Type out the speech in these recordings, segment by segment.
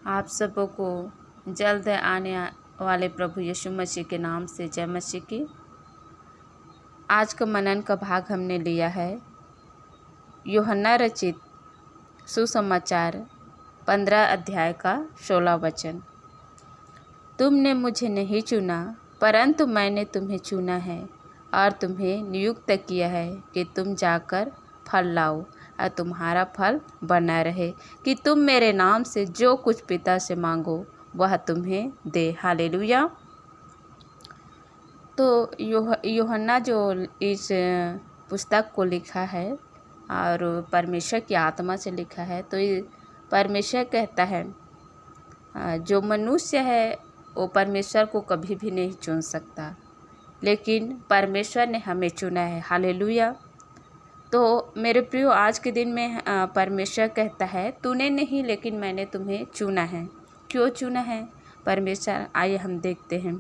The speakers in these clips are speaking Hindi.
आप सबको जल्द आने वाले प्रभु यीशु मसीह के नाम से जय मसीह की। आज का मनन का भाग हमने लिया है यूहन्ना रचित सुसमाचार 15 अध्याय का 16 वचन। तुमने मुझे नहीं चुना परंतु मैंने तुम्हें चुना है और तुम्हें नियुक्त किया है कि तुम जाकर फल लाओ और तुम्हारा फल बना रहे, कि तुम मेरे नाम से जो कुछ पिता से मांगो वह तुम्हें दे। हालेलुया। तो यूहन्ना जो इस पुस्तक को लिखा है और परमेश्वर की आत्मा से लिखा है, तो ये परमेश्वर कहता है जो मनुष्य है वो परमेश्वर को कभी भी नहीं चुन सकता, लेकिन परमेश्वर ने हमें चुना है। हालेलुया। तो मेरे प्रियो, आज के दिन में परमेश्वर कहता है तूने नहीं लेकिन मैंने तुम्हें चुना है। क्यों चुना है परमेश्वर? आइए हम देखते हैं।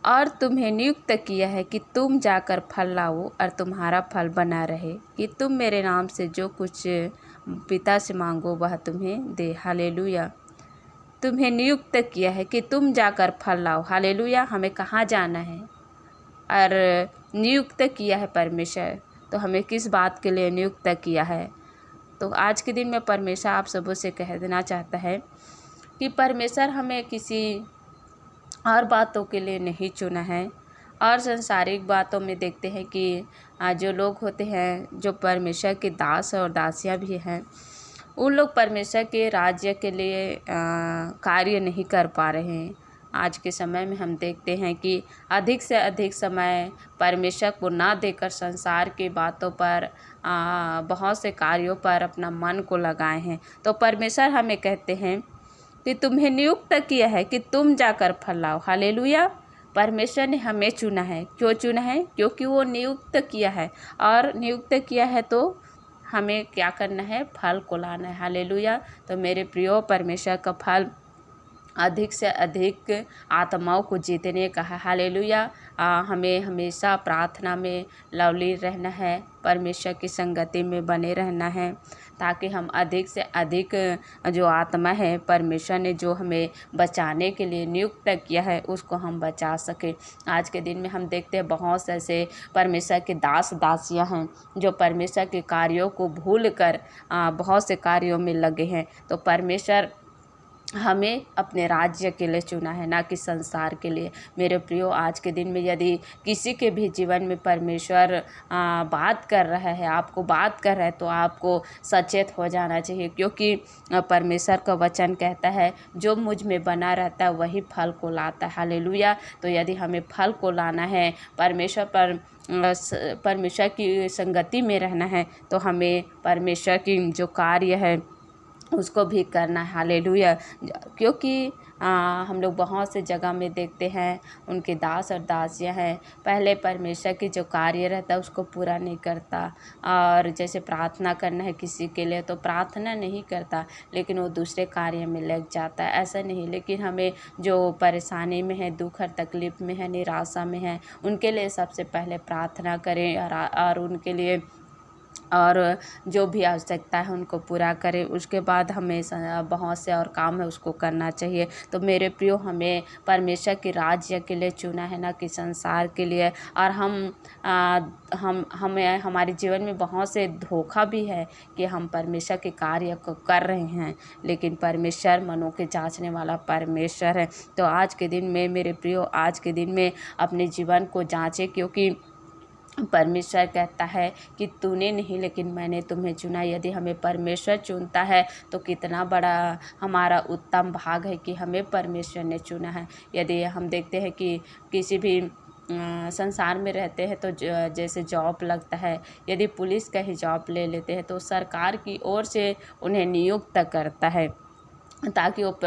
और तुम्हें नियुक्त किया है कि तुम जाकर फल लाओ और तुम्हारा फल बना रहे, कि तुम मेरे नाम से जो कुछ पिता से मांगो वह तुम्हें दे। हालेलुया। तुम्हें नियुक्त किया है कि तुम जाकर फल लाओ। हालेलुया। हमें कहाँ जाना है और नियुक्त किया है परमेश्वर, तो हमें किस बात के लिए नियुक्त किया है? तो आज के दिन में परमेश्वर आप सबों से कह देना चाहता है कि परमेश्वर हमें किसी और बातों के लिए नहीं चुना है। और संसारिक बातों में देखते हैं कि जो लोग होते हैं, जो परमेश्वर के दास और दासियां भी हैं, उन लोग परमेश्वर के राज्य के लिए कार्य नहीं कर पा रहे हैं। आज के समय में हम देखते हैं कि अधिक से अधिक समय परमेश्वर को ना देकर संसार की बातों पर, बहुत से कार्यों पर अपना मन को लगाए हैं। तो परमेश्वर हमें कहते हैं कि तुम्हें नियुक्त किया है कि तुम जाकर फल लाओ। हालेलुया। परमेश्वर ने हमें चुना है। क्यों चुना है? क्योंकि वो नियुक्त किया है, और नियुक्त किया है तो हमें क्या करना है? फल को लाना है। हालेलुया। तो मेरे प्रियो, परमेश्वर का फल अधिक से अधिक आत्माओं को जीतने का है। हालेलुया। हमें हमेशा प्रार्थना में लवलीन रहना है, परमेश्वर की संगति में बने रहना है, ताकि हम अधिक से अधिक जो आत्मा है परमेश्वर ने जो हमें बचाने के लिए नियुक्त किया है उसको हम बचा सकें। आज के दिन में हम देखते हैं बहुत से ऐसे परमेश्वर के दास दासियां हैं जो परमेश्वर के कार्यों को भूल कर बहुत से कार्यों में लगे हैं। तो परमेश्वर हमें अपने राज्य के लिए चुना है, ना कि संसार के लिए। मेरे प्रियो, आज के दिन में यदि किसी के भी जीवन में परमेश्वर बात कर रहा है, आपको बात कर रहा है, तो आपको सचेत हो जाना चाहिए, क्योंकि परमेश्वर का वचन कहता है जो मुझ में बना रहता है वही फल को लाता है। हालेलुया। तो यदि हमें फल को लाना है, परमेश्वर की संगति में रहना है, तो हमें परमेश्वर की जो कार्य है उसको भी करना है। हालेलुया। क्योंकि हम लोग बहुत से जगह में देखते हैं उनके दास और दासियां हैं, पहले परमेश्वर की जो कार्य रहता है उसको पूरा नहीं करता। और जैसे प्रार्थना करना है किसी के लिए, तो प्रार्थना नहीं करता, लेकिन वो दूसरे कार्य में लग जाता है। ऐसा नहीं, लेकिन हमें जो परेशानी में है, दुख और तकलीफ़ में है, निराशा में है, उनके लिए सबसे पहले प्रार्थना करें और उनके लिए और जो भी आवश्यकता है उनको पूरा करें। उसके बाद हमें बहुत से और काम है उसको करना चाहिए। तो मेरे प्रियो, हमें परमेश्वर के राज्य के लिए चुना है, ना कि संसार के लिए। और हमें हमारे जीवन में बहुत से धोखा भी है कि हम परमेश्वर के कार्य को कर रहे हैं, लेकिन परमेश्वर मनों के जांचने वाला परमेश्वर है। तो आज के दिन में मेरे प्रियो, आज के दिन में अपने जीवन को जांचें, क्योंकि परमेश्वर कहता है कि तूने नहीं लेकिन मैंने तुम्हें चुना। यदि हमें परमेश्वर चुनता है तो कितना बड़ा हमारा उत्तम भाग है कि हमें परमेश्वर ने चुना है। यदि हम देखते हैं कि किसी भी संसार में रहते हैं, तो जैसे जॉब लगता है, यदि पुलिस का ही जॉब ले लेते हैं तो सरकार की ओर से उन्हें नियुक्त करता है ताकि वो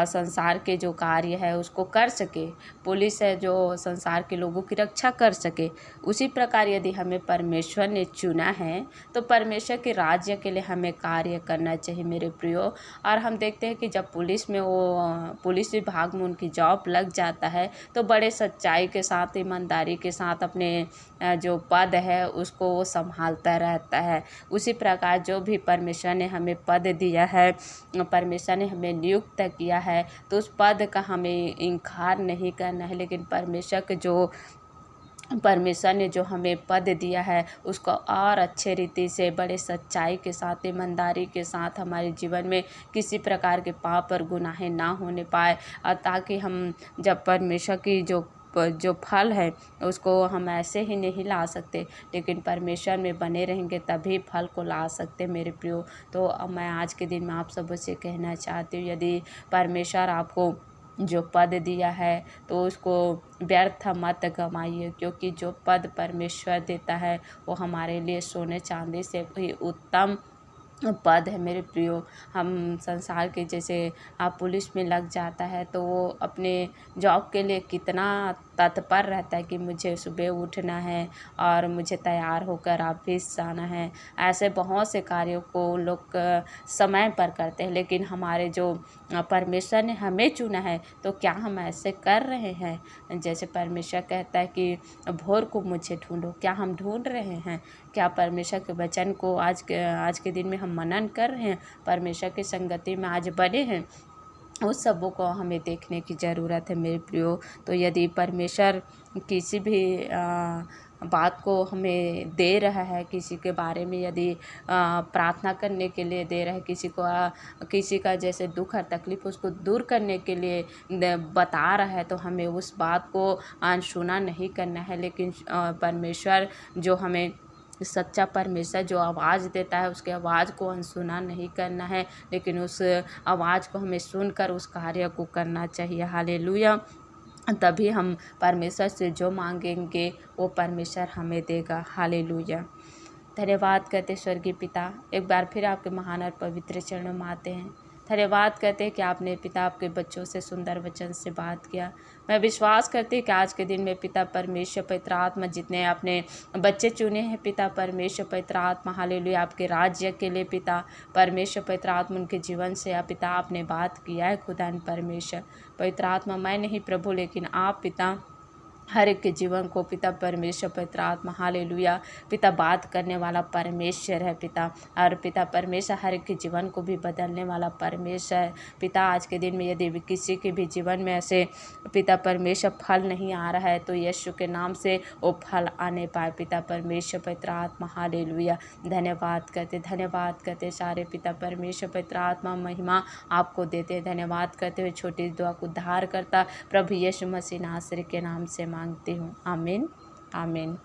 संसार के जो कार्य है उसको कर सके। पुलिस है जो संसार के लोगों की रक्षा कर सके। उसी प्रकार यदि हमें परमेश्वर ने चुना है तो परमेश्वर के राज्य के लिए हमें कार्य करना चाहिए मेरे प्रियो। और हम देखते हैं कि जब पुलिस विभाग में उनकी जॉब लग जाता है तो बड़े सच्चाई के साथ, ईमानदारी के साथ अपने जो पद है उसको वो संभालता रहता है। उसी प्रकार जो भी परमेश्वर ने हमें पद दिया है, परमेश्वर ने हमें नियुक्त किया है तो उस पद का हमें इनकार नहीं करना है, लेकिन परमेश्वर ने जो हमें पद दिया है उसको और अच्छे रीति से बड़े सच्चाई के साथ, ईमानदारी के साथ हमारे जीवन में किसी प्रकार के पाप और गुनाहें ना होने पाए, और ताकि हम जब परमेश्वर की जो फल है उसको हम ऐसे ही नहीं ला सकते, लेकिन परमेश्वर में बने रहेंगे तभी फल को ला सकते मेरे प्रियो। तो मैं आज के दिन में आप सबों से कहना चाहती हूँ, यदि परमेश्वर आपको जो पद दिया है तो उसको व्यर्थ मत गंवाइए, क्योंकि जो पद परमेश्वर देता है वो हमारे लिए सोने चांदी से भी उत्तम पद है मेरे प्रियो। हम संसार के जैसे आप पुलिस में लग जाता है तो वो अपने जॉब के लिए कितना तत्पर रहता है कि मुझे सुबह उठना है और मुझे तैयार होकर ऑफिस जाना है। ऐसे बहुत से कार्यों को लोग समय पर करते हैं, लेकिन हमारे जो परमेश्वर ने हमें चुना है तो क्या हम ऐसे कर रहे हैं? जैसे परमेश्वर कहता है कि भोर को मुझे ढूंढो, क्या हम ढूंढ रहे हैं? क्या परमेश्वर के वचन को आज के दिन में हम मनन कर रहे हैं? परमेश्वर की संगति में आज बने हैं? उस सबों को हमें देखने की ज़रूरत है मेरे प्रियो। तो यदि परमेश्वर किसी भी बात को हमें दे रहा है, किसी के बारे में यदि प्रार्थना करने के लिए दे रहा है, किसी का जैसे दुख और तकलीफ उसको दूर करने के लिए बता रहा है, तो हमें उस बात को अनसुना नहीं करना है। लेकिन परमेश्वर जो हमें सच्चा परमेश्वर जो आवाज़ देता है उसके आवाज़ को अनसुना नहीं करना है, लेकिन उस आवाज़ को हमें सुनकर उस कार्य को करना चाहिए। हालेलुया। तभी हम परमेश्वर से जो मांगेंगे वो परमेश्वर हमें देगा। हालेलुया। धन्यवाद करते स्वर्गीय पिता, एक बार फिर आपके महान और पवित्र चरणों में आते हैं। धन्यवाद करते हैं कि आपने पिता आपके बच्चों से सुंदर वचन से बात किया। मैं विश्वास करती हूँ कि आज के दिन में पिता परमेश्वर पवित्र आत्मा जितने अपने बच्चे चुने हैं पिता परमेश्वर पवित्र आत्मा हालेलुया आपके राज्य के लिए पिता परमेश्वर पवित्र आत्मा उनके जीवन से पिता आपने बात किया है। खुदा परमेश्वर पवित्र आत्मा मैं नहीं प्रभु, लेकिन आप पिता हर एक के जीवन को पिता परमेश्वर पवित्र आत्मा हालेलुया पिता बात करने वाला परमेश्वर है पिता, और पिता परमेश्वर हर एक के जीवन को भी बदलने वाला परमेश्वर है पिता। आज के दिन में यदि किसी के भी जीवन में ऐसे पिता परमेश्वर फल नहीं आ रहा है तो यीशु के नाम से वो फल आने पाए पिता परमेश्वर पवित्र आत्मा हालेलुया। धन्यवाद करते सारे पिता परमेश्वर पवित्र आत्मा महिमा आपको देते। धन्यवाद करते हुए छोटी दुआ को उद्धार करता प्रभु यीशु मसीह नासरी के नाम से मांगती हूँ। आमीन आमीन।